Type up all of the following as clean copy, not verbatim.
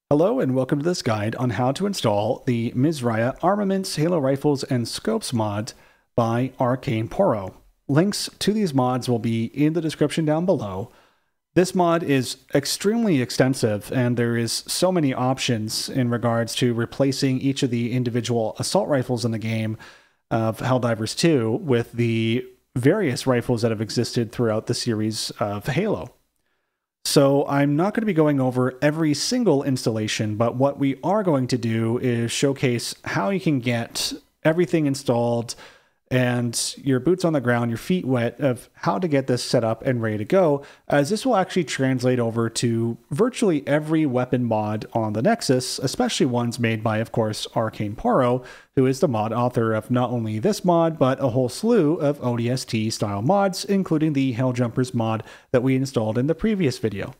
Hello and welcome to this guide on how to install the Misriah Armaments, Halo Rifles, and Scopes mod by ArcanePoro. Links to these mods will be in the description down below. This mod is extremely extensive and there is so many options in regards to replacing each of the individual assault rifles in the game of Helldivers 2 with the various rifles that have existed throughout the series of Halo. So I'm not going to be going over every single installation, but what we are going to do is showcase how you can get everything installed and your boots on the ground, your feet wet, of how to get this set up and ready to go, as this will actually translate over to virtually every weapon mod on the Nexus, especially ones made by, of course, ArcanePoro, who is the mod author of not only this mod, but a whole slew of ODST-style mods, including the Helljumpers mod that we installed in the previous video.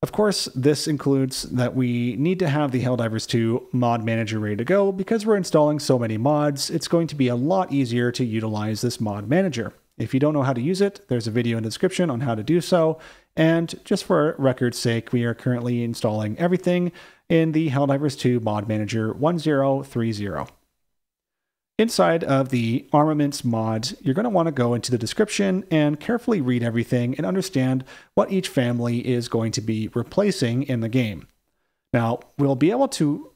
Of course, this includes that we need to have the Helldivers 2 mod manager ready to go. Because we're installing so many mods, it's going to be a lot easier to utilize this mod manager. If you don't know how to use it, there's a video in the description on how to do so. And just for record's sake, we are currently installing everything in the Helldivers 2 mod manager 1030. Inside of the Armaments mod, you're going to want to go into the description and carefully read everything and understand what each family is going to be replacing in the game. Now, we'll be able to,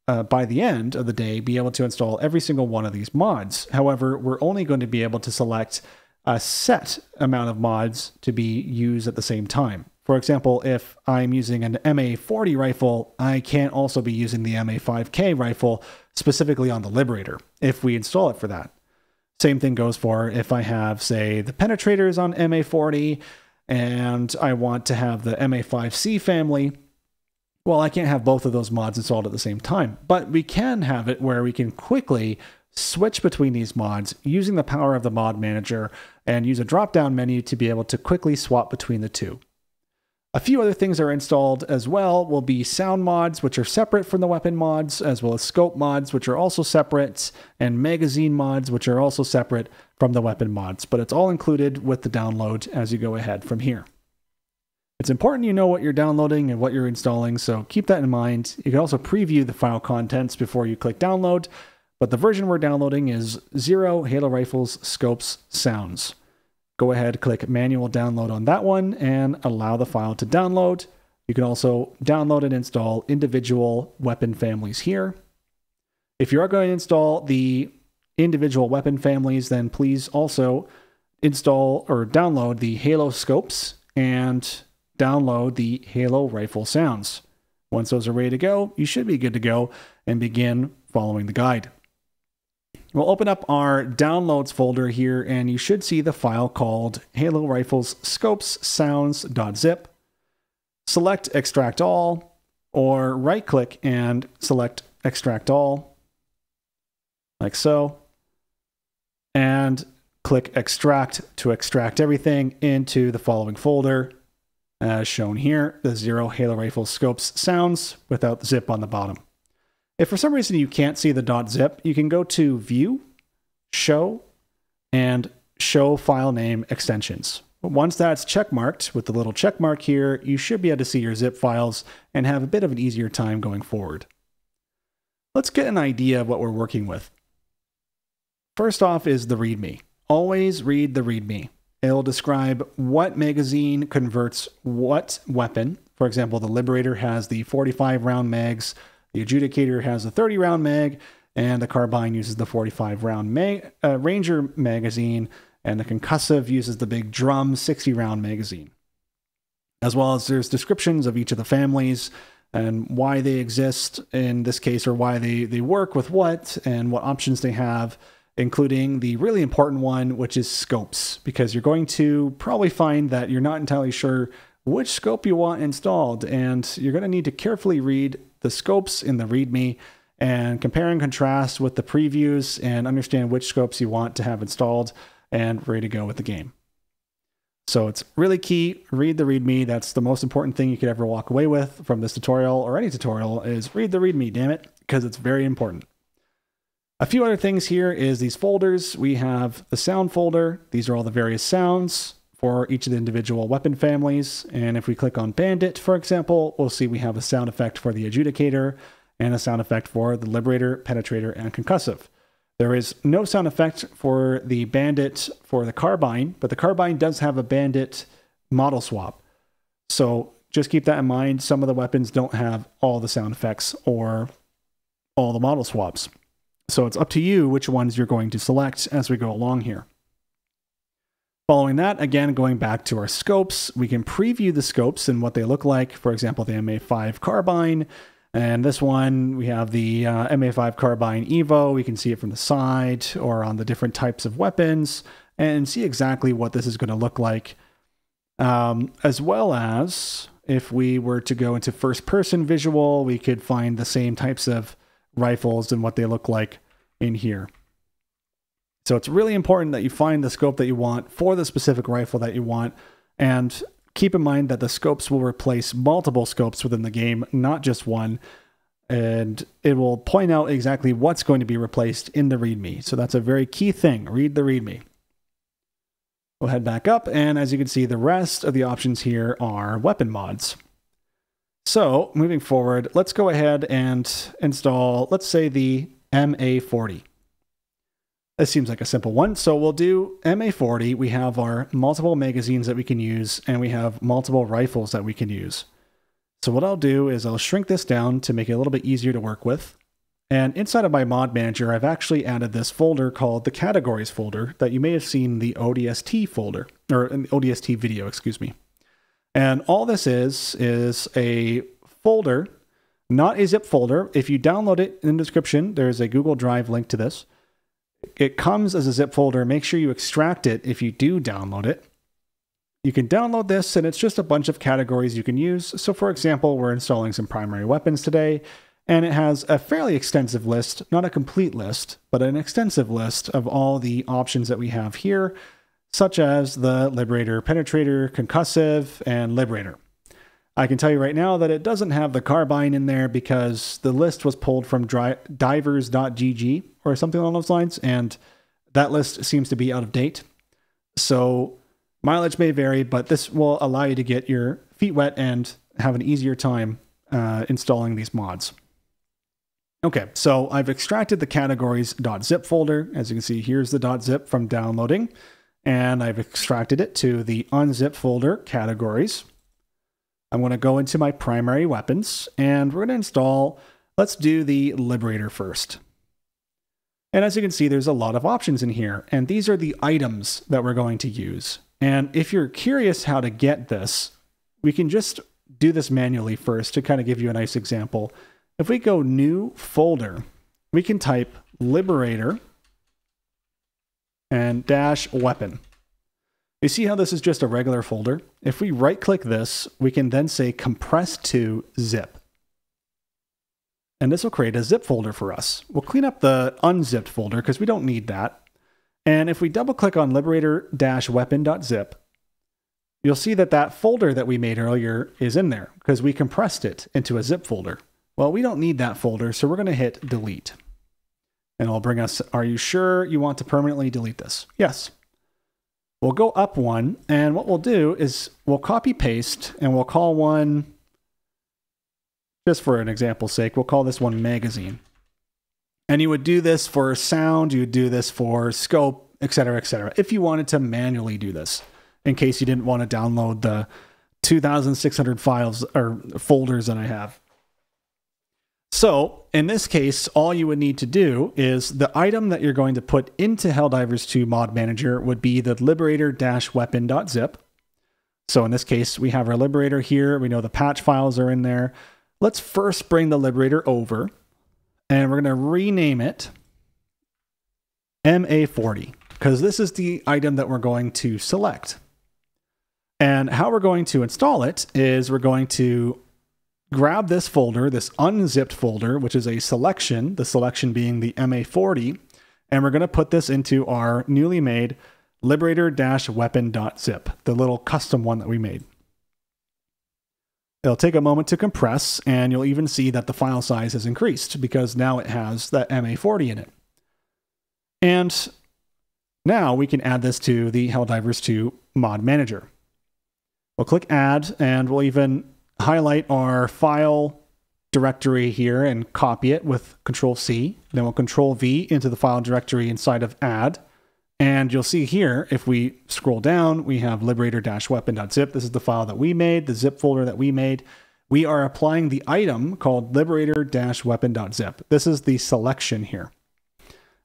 by the end of the day, be able to install every single one of these mods. However, we're only going to be able to select a set amount of mods to be used at the same time. For example, if I'm using an MA40 rifle, I can't also be using the MA5K rifle specifically on the Liberator if we install it for that. Same thing goes for if I have, say, the penetrators on MA40 and I want to have the MA5C family. Well, I can't have both of those mods installed at the same time, but we can have it where we can quickly switch between these mods using the power of the mod manager and use a drop-down menu to be able to quickly swap between the two. A few other things that are installed as well will be sound mods, which are separate from the weapon mods, as well as scope mods, which are also separate, and magazine mods, which are also separate from the weapon mods. But it's all included with the download as you go ahead from here. It's important you know what you're downloading and what you're installing, so keep that in mind. You can also preview the file contents before you click download, but the version we're downloading is 0 Halo Rifles Scopes Sounds. Go ahead, click manual download on that one and allow the file to download. You can also download and install individual weapon families here. If you are going to install the individual weapon families, then please also install or download the Halo Scopes and download the Halo Rifle Sounds. Once those are ready to go, you should be good to go and begin following the guide. We'll open up our downloads folder here and you should see the file called Halo Rifles Scopes Sounds.zip. Select Extract All or right click and select Extract All like so, and click Extract to extract everything into the following folder as shown here, the 0 Halo Rifles Scopes Sounds without the zip on the bottom. If for some reason you can't see the .zip, you can go to View, Show, and Show File Name Extensions. Once that's checkmarked with the little check mark here, you should be able to see your zip files and have a bit of an easier time going forward. Let's get an idea of what we're working with. First off is the README. Always read the README. It'll describe what magazine converts what weapon. For example, the Liberator has the 45 round mags, the Adjudicator has a 30-round mag, and the Carbine uses the 45-round Ranger magazine, and the Concussive uses the big drum 60-round magazine. As well as there's descriptions of each of the families and why they exist in this case, or why they work with what, and what options they have, including the really important one, which is scopes, because you're going to probably find that you're not entirely sure which scope you want installed, and you're going to need to carefully read the scopes in the README and compare and contrast with the previews and understand which scopes you want to have installed and ready to go with the game. So it's really key, read the README. That's the most important thing you could ever walk away with from this tutorial or any tutorial is read the README, damn it, because it's very important. A few other things here is these folders. We have the sound folder. These are all the various sounds for each of the individual weapon families. And if we click on Bandit, for example, we'll see we have a sound effect for the Adjudicator and a sound effect for the Liberator, Penetrator, and Concussive. There is no sound effect for the Bandit for the Carbine, but the Carbine does have a Bandit model swap. So just keep that in mind. Some of the weapons don't have all the sound effects or all the model swaps. So it's up to you which ones you're going to select as we go along here. Following that, again, going back to our scopes, we can preview the scopes and what they look like. For example, the MA5 Carbine. And this one, we have the MA5 Carbine Evo. We can see it from the side or on the different types of weapons and see exactly what this is going to look like. As well as if we were to go into first-person visual, we could find the same types of rifles and what they look like in here. So it's really important that you find the scope that you want for the specific rifle that you want, and keep in mind that the scopes will replace multiple scopes within the game, not just one, and it will point out exactly what's going to be replaced in the README. So that's a very key thing. Read the README. We'll head back up, and as you can see, the rest of the options here are weapon mods. So moving forward, let's go ahead and install, let's say, the MA40. This seems like a simple one. So we'll do MA40. We have our multiple magazines that we can use, and we have multiple rifles that we can use. So what I'll do is I'll shrink this down to make it a little bit easier to work with. And inside of my mod manager, I've actually added this folder called the categories folder that you may have seen in the ODST folder, or in the ODST video, excuse me. And all this is a folder, not a zip folder. If you download it in the description, there's a Google Drive link to this. It comes as a zip folder. Make sure you extract it if you do download it. You can download this, and it's just a bunch of categories you can use. So for example, we're installing some primary weapons today, and it has a fairly extensive list, not a complete list, but an extensive list of all the options that we have here, such as the Liberator, Penetrator, Concussive, and Liberator. I can tell you right now that it doesn't have the Carbine in there because the list was pulled from divers.gg or something along those lines, and that list seems to be out of date. So mileage may vary, but this will allow you to get your feet wet and have an easier time installing these mods. Okay, so I've extracted the categories.zip folder. As you can see, here's the .zip from downloading, and I've extracted it to the unzip folder categories. I'm going to go into my primary weapons, and we're going to install, let's do the Liberator first. And as you can see, there's a lot of options in here, and these are the items that we're going to use. And if you're curious how to get this, we can just do this manually first to kind of give you a nice example. If we go new folder, we can type Liberator and -weapon. You see how this is just a regular folder? If we right-click this, we can then say compress to zip. And this will create a zip folder for us. We'll clean up the unzipped folder because we don't need that. And if we double-click on liberator-weapon.zip, you'll see that that folder that we made earlier is in there because we compressed it into a zip folder. Well, we don't need that folder, so we're going to hit delete. And it'll bring us, are you sure you want to permanently delete this? Yes. We'll go up one, and what we'll do is we'll copy paste, and we'll call one, just for an example's sake, we'll call this one magazine. And you would do this for sound, you would do this for scope, etc., etc., if you wanted to manually do this, in case you didn't want to download the 2,600 files or folders that I have. So in this case, all you would need to do is the item that you're going to put into Helldivers 2 Mod Manager would be the liberator-weapon.zip. So in this case, we have our Liberator here. We know the patch files are in there. Let's first bring the Liberator over, and we're going to rename it MA40, because this is the item that we're going to select. And how we're going to install it is we're going to grab this folder, this unzipped folder, which is a selection, the selection being the MA40, and we're going to put this into our newly made liberator-weapon.zip, the little custom one that we made. It'll take a moment to compress, and you'll even see that the file size has increased because now it has that MA40 in it. And Now we can add this to the Helldivers 2 mod manager. We'll click add, and we'll even highlight our file directory here and copy it with Control C. Then we'll Control V into the file directory inside of add. And you'll see here, if we scroll down, we have liberator-weapon.zip. This is the file that we made, the zip folder that we made. We are applying the item called liberator-weapon.zip. This is the selection here.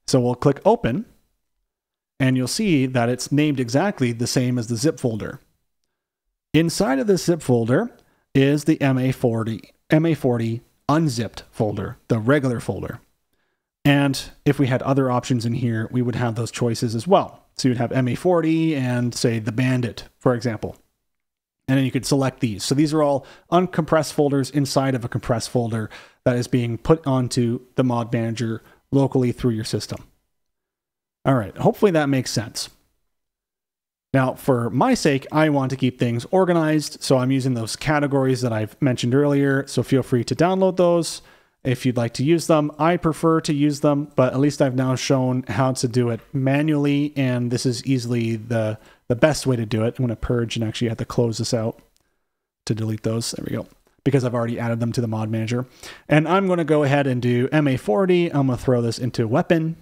So we'll click open, and you'll see that it's named exactly the same as the zip folder. Inside of this zip folder is the MA40 unzipped folder, the regular folder. And if we had other options in here, we would have those choices as well. So you'd have MA40 and, say, the Bandit, for example. And then you could select these. So these are all uncompressed folders inside of a compressed folder that is being put onto the mod manager locally through your system. All right, hopefully that makes sense. Now, for my sake, I want to keep things organized, so I'm using those categories that I've mentioned earlier, so feel free to download those if you'd like to use them. I prefer to use them, but at least I've now shown how to do it manually, and this is easily the best way to do it. I'm going to purge and actually have to close this out to delete those. There we go. Because I've already added them to the mod manager. And I'm going to go ahead and do MA40. I'm going to throw this into weapon.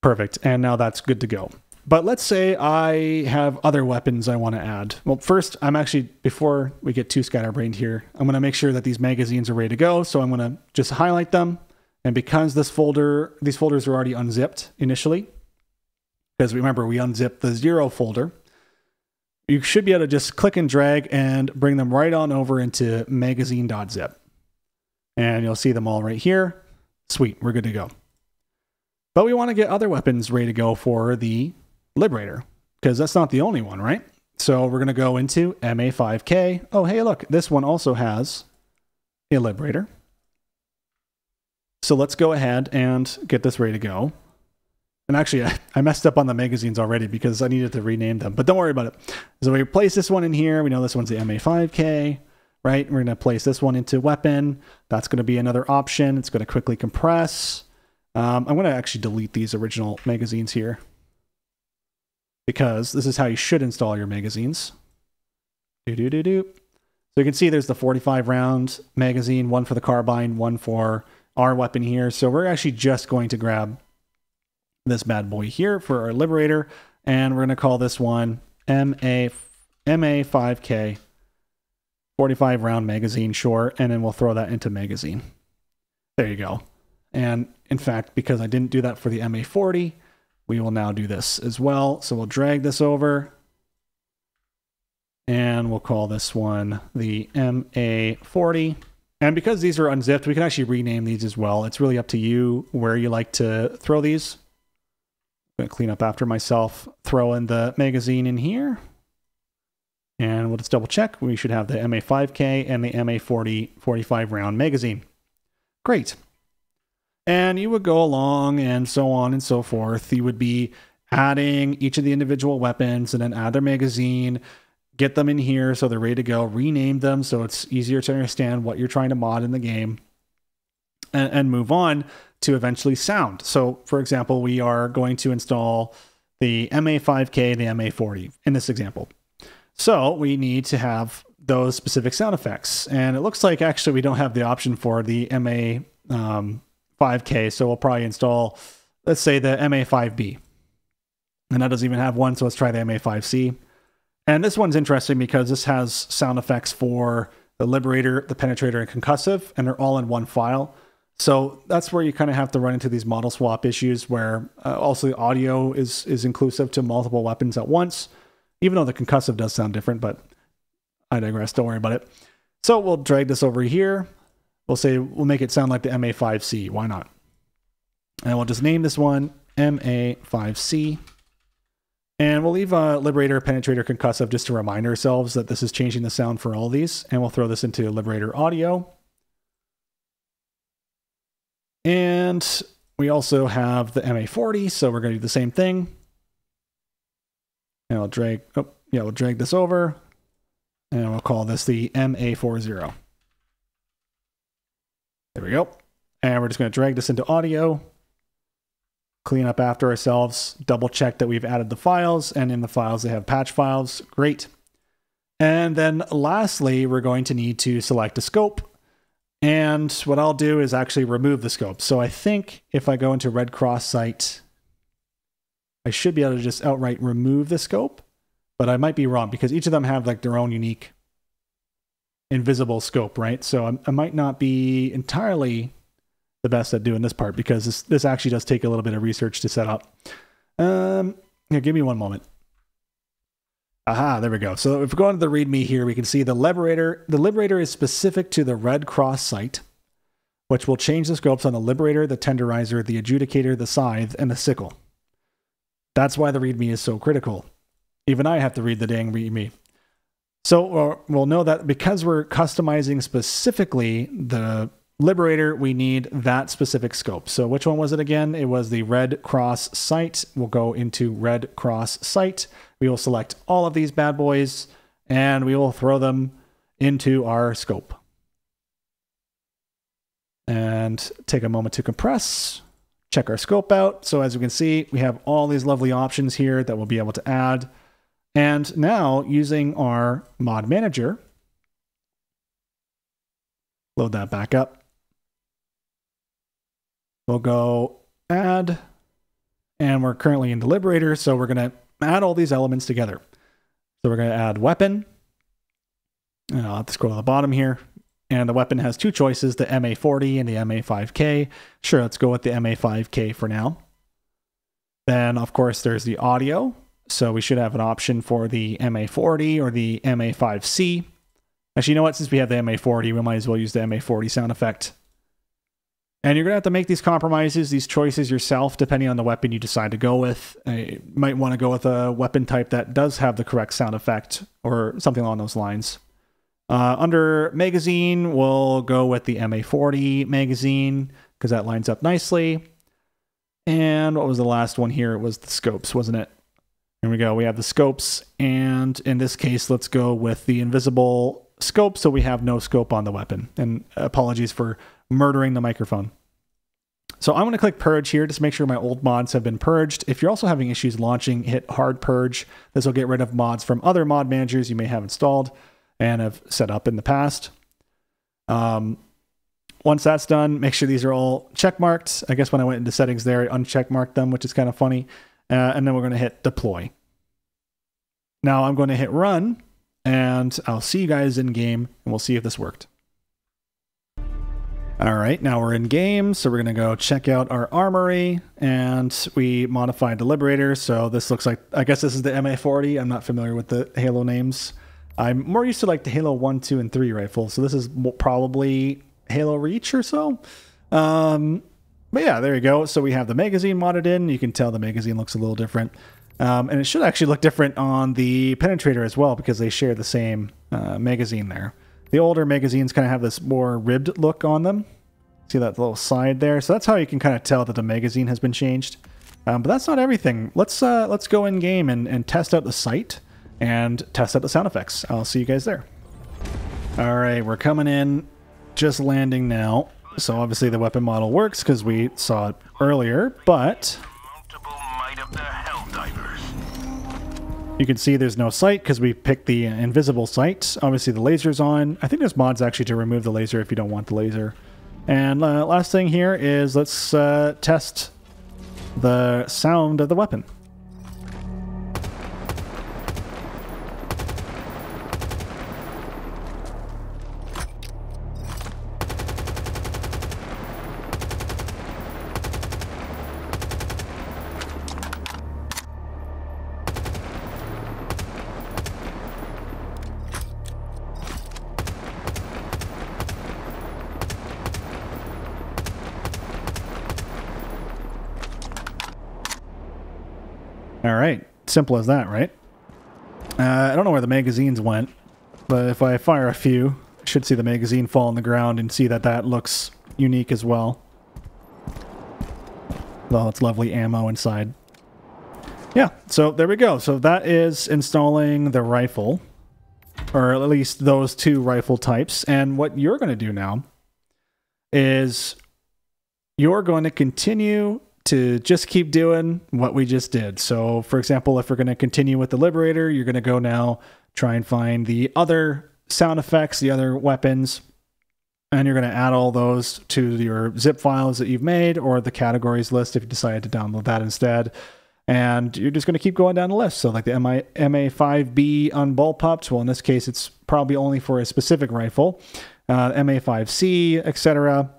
Perfect. And now that's good to go. But let's say I have other weapons I want to add. Well, first, I'm actually, before we get too scatterbrained here, I'm going to make sure that these magazines are ready to go. So I'm going to just highlight them. And because these folders are already unzipped initially, because remember, we unzipped the 0 folder, you should be able to just click and drag and bring them right on over into magazine.zip. And you'll see them all right here. Sweet, we're good to go. But we want to get other weapons ready to go for the Liberator, because that's not the only one, right? So we're going to go into MA5K. Oh, hey, look, this one also has a Liberator. So let's go ahead and get this ready to go. And actually, I messed up on the magazines already because I needed to rename them, but don't worry about it. So we place this one in here. We know this one's the MA5K, right? We're going to place this one into weapon. That's going to be another option. It's going to quickly compress. I'm going to actually delete these original magazines here, because this is how you should install your magazines. So you can see there's the 45 round magazine, one for the carbine, one for our weapon here. So we're actually just going to grab this bad boy here for our Liberator, and we're going to call this one MA5K 45 round magazine, sure, and then we'll throw that into magazine. There you go. And in fact, because I didn't do that for the MA40, we will now do this as well. So we'll drag this over, and we'll call this one the MA40. And because these are unzipped, we can actually rename these as well. It's really up to you where you like to throw these. I'm going to clean up after myself, throw in the magazine in here, and we'll just double check. We should have the MA5K and the MA40 45 round magazine. Great. And you would go along and so on and so forth. You would be adding each of the individual weapons and then add their magazine, get them in here so they're ready to go, rename them so it's easier to understand what you're trying to mod in the game, and move on to eventually sound. So, for example, we are going to install the MA5K and the MA40 in this example. So we need to have those specific sound effects. And it looks like actually we don't have the option for the MA5K, so we'll probably install, let's say, the MA5B. And that doesn't even have one, so let's try the MA5C. And this one's interesting because this has sound effects for the Liberator, the Penetrator, and Concussive, and they're all in one file. So that's where you kind of have to run into these model swap issues where also the audio is inclusive to multiple weapons at once, even though the Concussive does sound different, but I digress, don't worry about it. So we'll drag this over here. We'll make it sound like the MA5C, why not? And we'll just name this one MA5C. And we'll leave Liberator, Penetrator, Concussive just to remind ourselves that this is changing the sound for all these. And we'll throw this into Liberator Audio. And we also have the MA40, so we're going to do the same thing. And we'll drag this over, and we'll call this the MA40. There we go. And we're just going to drag this into audio. clean up after ourselves, double check that we've added the files, and in the files they have patch files. Great. And then lastly, we're going to need to select a scope. And what I'll do is actually remove the scope. So I think if I go into Red Cross site, I should be able to just outright remove the scope, but I might be wrong because each of them have like their own unique invisible scope, right? So I might not be entirely the best at doing this part because this actually does take a little bit of research to set up. Here, give me one moment. Aha, there we go. So if we go into the README here, we can see the Liberator. The Liberator is specific to the Red Cross site, which will change the scopes on the Liberator, the Tenderizer, the Adjudicator, the Scythe, and the Sickle. That's why the README is so critical. Even I have to read the dang README. So we'll know that because we're customizing specifically the Liberator, we need that specific scope. So which one was it again? It was the Red Cross site. We'll go into Red Cross site. We will select all of these bad boys and we will throw them into our scope. And take a moment to compress, check our scope out. So as you can see, we have all these lovely options here that we'll be able to add. And now using our mod manager, load that back up. We'll go add, and we're currently in the Liberator, so we're going to add all these elements together. So we're going to add weapon, and I'll have to scroll to the bottom here, and the weapon has two choices, the MA40 and the MA5K. Sure, let's go with the MA5K for now. Then, of course, there's the audio, so we should have an option for the MA40 or the MA5C. Actually, you know what? Since we have the MA40, we might as well use the MA40 sound effect. And you're going to have to make these compromises, these choices yourself, depending on the weapon you decide to go with. You might want to go with a weapon type that does have the correct sound effect or something along those lines. Under magazine, we'll go with the MA40 magazine because that lines up nicely. And what was the last one here? It was the scopes, wasn't it? Here we go. We have the scopes. And in this case, let's go with the invisible scope so we have no scope on the weapon. And apologies for murdering the microphone. So I'm going to click purge here just to make sure my old mods have been purged. If you're also having issues launching, hit hard purge. This will get rid of mods from other mod managers you may have installed and have set up in the past. Once that's done, make sure these are all check marked. I guess when I went into settings there, I uncheck marked them, which is kind of funny. And then we're going to hit deploy. Now I'm going to hit run and I'll see you guys in game and we'll see if this worked. All right, now we're in game, so we're going to go check out our armory, and we modified the Liberator, so this looks like, I guess this is the MA40. I'm not familiar with the Halo names. I'm more used to like the Halo 1, 2, and 3 rifle, so this is probably Halo Reach or so. But yeah, there you go. So we have the magazine modded in. You can tell the magazine looks a little different. And it should actually look different on the penetrator as well, because they share the same magazine there. The older magazines kind of have this more ribbed look on them. See that little side there? So that's how you can kind of tell that the magazine has been changed. But that's not everything. Let's go in game and test out the sight and test out the sound effects. I'll see you guys there. All right, we're coming in, just landing now. So obviously the weapon model works because we saw it earlier, but you can see there's no sight because we picked the invisible sight. Obviously the laser's on. I think there's mods actually to remove the laser if you don't want the laser. And last thing here is let's test the sound of the weapon. All right, simple as that, right? I don't know where the magazines went, but if I fire a few, I should see the magazine fall on the ground and see that that looks unique as well. Well, it's lovely ammo inside. Yeah, so there we go. So that is installing the rifle, or at least those two rifle types. And what you're going to do now is you're going to continue to just keep doing what we just did. So for example, if we're going to continue with the Liberator, you're going to go now try and find the other sound effects, the other weapons, and you're going to add all those to your zip files that you've made, or the categories list if you decided to download that instead. And you're just going to keep going down the list. So like the MA5B on bullpups, well, in this case, it's probably only for a specific rifle. MA5C, etc.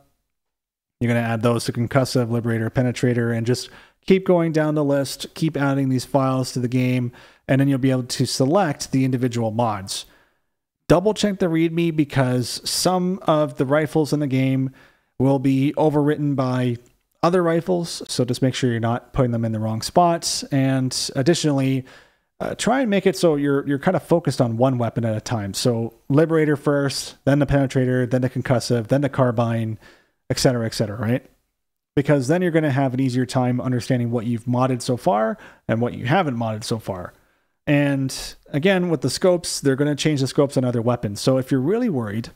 You're going to add those to concussive, Liberator, penetrator, and just keep going down the list, keep adding these files to the game, and then you'll be able to select the individual mods. Double check the README because some of the rifles in the game will be overwritten by other rifles, so just make sure you're not putting them in the wrong spots. And additionally, try and make it so you're kind of focused on one weapon at a time. So Liberator first, then the penetrator, then the concussive, then the carbine, etc., right? Because then you're going to have an easier time understanding what you've modded so far and what you haven't modded so far. And again, with the scopes, they're going to change the scopes on other weapons. So if you're really worried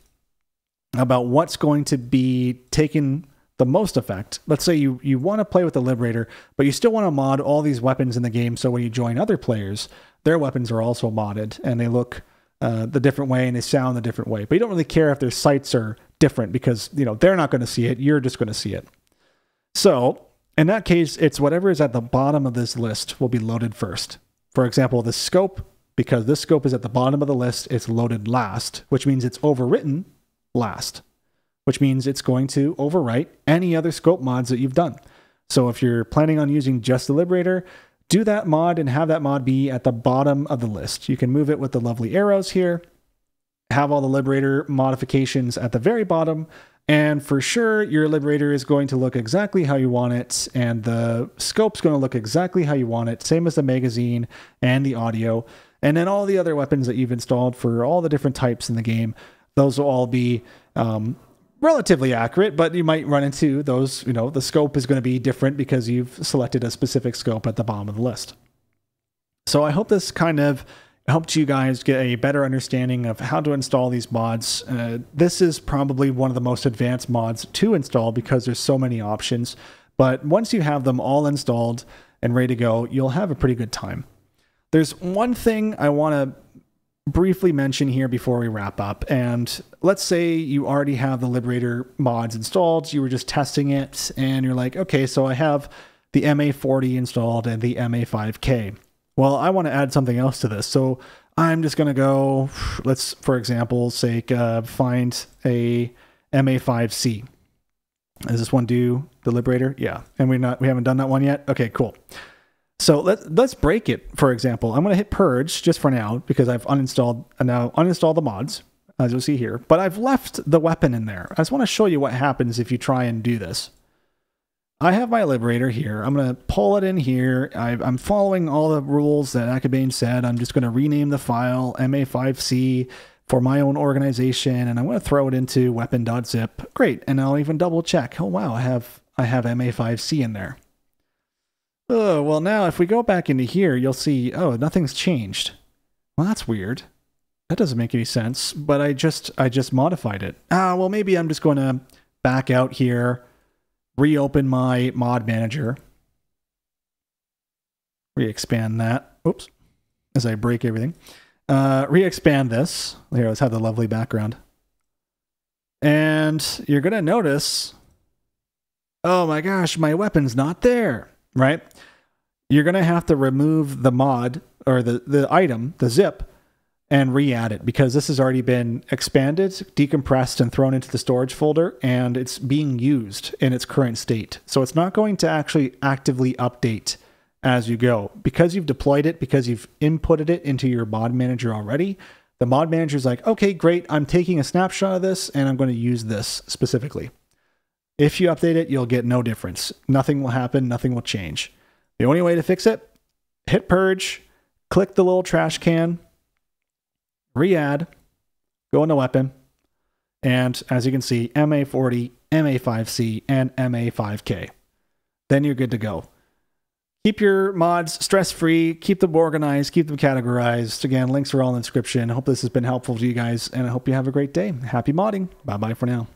about what's going to be taking the most effect, let's say you want to play with the Liberator, but you still want to mod all these weapons in the game, so when you join other players, their weapons are also modded, and they look the different way, and they sound the different way. But you don't really care if their sights are different, because they're not going to see it, you're just going to see it. So in that case, it's whatever is at the bottom of this list will be loaded first. For example, the scope, because this scope is at the bottom of the list, it's loaded last, which means it's overwritten last, which means it's going to overwrite any other scope mods that you've done. So if you're planning on using just the Liberator, do that mod and have that mod be at the bottom of the list. You can move it with the lovely arrows here, have all the Liberator modifications at the very bottom, and for sure your Liberator is going to look exactly how you want it, and the scope's going to look exactly how you want it, same as the magazine and the audio, and then all the other weapons that you've installed for all the different types in the game, those will all be relatively accurate, but you might run into those, the scope is going to be different because you've selected a specific scope at the bottom of the list. So I hope this kind of helped you guys get a better understanding of how to install these mods. This is probably one of the most advanced mods to install because there's so many options, but once you have them all installed and ready to go, you'll have a pretty good time. There's one thing I want to briefly mention here before we wrap up, and let's say you already have the Liberator mods installed, you were just testing it, and you're like, okay, so I have the MA40 installed and the MA5K. Well, I want to add something else to this, so I'm just going to go, let's, for example's sake, find a MA5C. Does this one do the Liberator? Yeah, and we haven't done that one yet? Okay, cool. So let's break it, for example. I'm going to hit purge just for now because I've uninstalled the mods, as you'll see here, but I've left the weapon in there. I just want to show you what happens if you try and do this. I have my Liberator here. I'm going to pull it in here. I'm following all the rules that Akabane said. I'm just going to rename the file MA5C for my own organization, and I'm going to throw it into weapon.zip. Great, and I'll even double check. Oh wow, I have MA5C in there. Oh, well now if we go back into here, you'll see, oh, nothing's changed. Well, that's weird. That doesn't make any sense, but I just modified it. Well, maybe I'm just going to back out here, reopen my mod manager, re-expand that. Oops, as I break everything. Re-expand this. Here, let's have the lovely background. And you're going to notice, oh my gosh, my weapon's not there. Right? You're going to have to remove the mod or the item, the zip, and re-add it because this has already been expanded, decompressed, and thrown into the storage folder, and it's being used in its current state. So it's not going to actually actively update as you go. Because you've deployed it, because you've inputted it into your mod manager already, the mod manager is like, okay, great, I'm taking a snapshot of this, and I'm going to use this specifically. If you update it, you'll get no difference. Nothing will happen. Nothing will change. The only way to fix it, hit purge, click the little trash can, re-add, go into weapon, and as you can see, MA40, MA5C, and MA5K. Then you're good to go. Keep your mods stress-free, keep them organized, keep them categorized. Again, links are all in the description. I hope this has been helpful to you guys, and I hope you have a great day. Happy modding. Bye-bye for now.